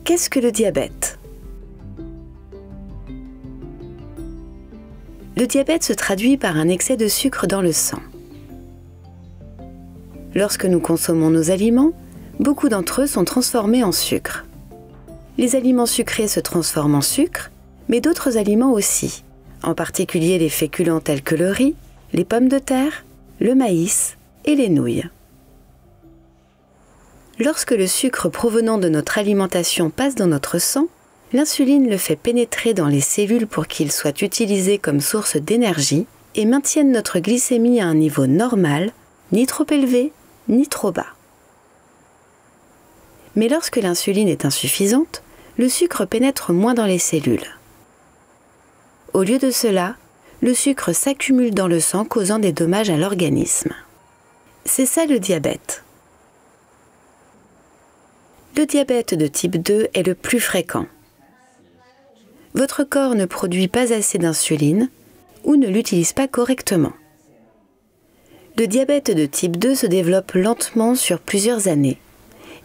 qu'est-ce que le diabète? Le diabète se traduit par un excès de sucre dans le sang. Lorsque nous consommons nos aliments, beaucoup d'entre eux sont transformés en sucre. Les aliments sucrés se transforment en sucre, mais d'autres aliments aussi, en particulier les féculents tels que le riz, les pommes de terre, le maïs et les nouilles. Lorsque le sucre provenant de notre alimentation passe dans notre sang, l'insuline le fait pénétrer dans les cellules pour qu'il soit utilisé comme source d'énergie et maintienne notre glycémie à un niveau normal, ni trop élevé, ni trop bas. Mais lorsque l'insuline est insuffisante, le sucre pénètre moins dans les cellules. Au lieu de cela, le sucre s'accumule dans le sang, causant des dommages à l'organisme. C'est ça le diabète. Le diabète de type 2 est le plus fréquent. Votre corps ne produit pas assez d'insuline ou ne l'utilise pas correctement. Le diabète de type 2 se développe lentement sur plusieurs années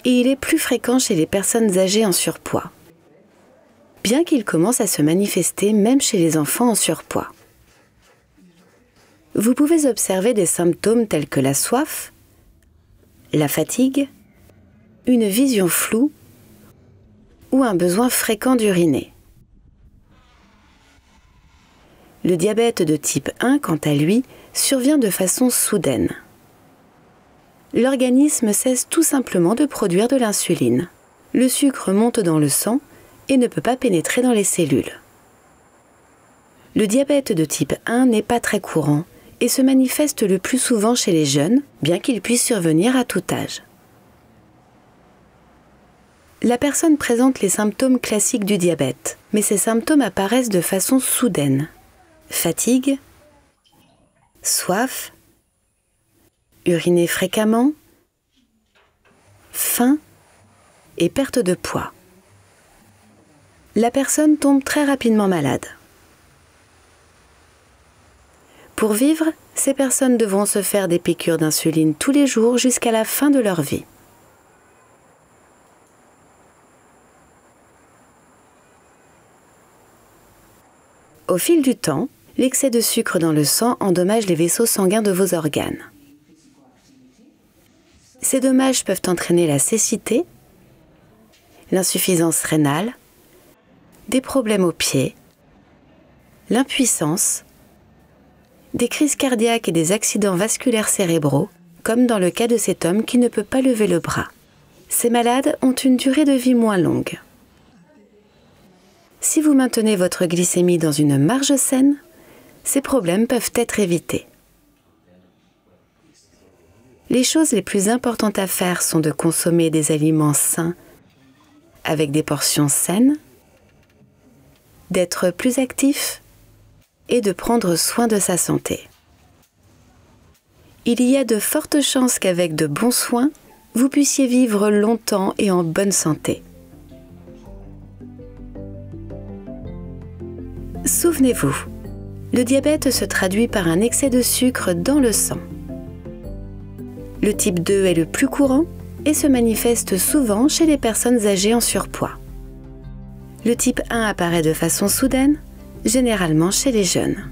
et il est plus fréquent chez les personnes âgées en surpoids, bien qu'il commence à se manifester même chez les enfants en surpoids. Vous pouvez observer des symptômes tels que la soif, la fatigue, une vision floue ou un besoin fréquent d'uriner. Le diabète de type 1, quant à lui, survient de façon soudaine. L'organisme cesse tout simplement de produire de l'insuline. Le sucre monte dans le sang et ne peut pas pénétrer dans les cellules. Le diabète de type 1 n'est pas très courant et se manifeste le plus souvent chez les jeunes, bien qu'il puisse survenir à tout âge. La personne présente les symptômes classiques du diabète, mais ces symptômes apparaissent de façon soudaine. Fatigue, soif, uriner fréquemment, faim et perte de poids. La personne tombe très rapidement malade. Pour vivre, ces personnes devront se faire des piqûres d'insuline tous les jours jusqu'à la fin de leur vie. Au fil du temps, l'excès de sucre dans le sang endommage les vaisseaux sanguins de vos organes. Ces dommages peuvent entraîner la cécité, l'insuffisance rénale, des problèmes aux pieds, l'impuissance, des crises cardiaques et des accidents vasculaires cérébraux, comme dans le cas de cet homme qui ne peut pas lever le bras. Ces malades ont une durée de vie moins longue. Si vous maintenez votre glycémie dans une marge saine, ces problèmes peuvent être évités. Les choses les plus importantes à faire sont de consommer des aliments sains avec des portions saines, d'être plus actif et de prendre soin de sa santé. Il y a de fortes chances qu'avec de bons soins, vous puissiez vivre longtemps et en bonne santé. Souvenez-vous, le diabète se traduit par un excès de sucre dans le sang. Le type 2 est le plus courant et se manifeste souvent chez les personnes âgées en surpoids. Le type 1 apparaît de façon soudaine, généralement chez les jeunes.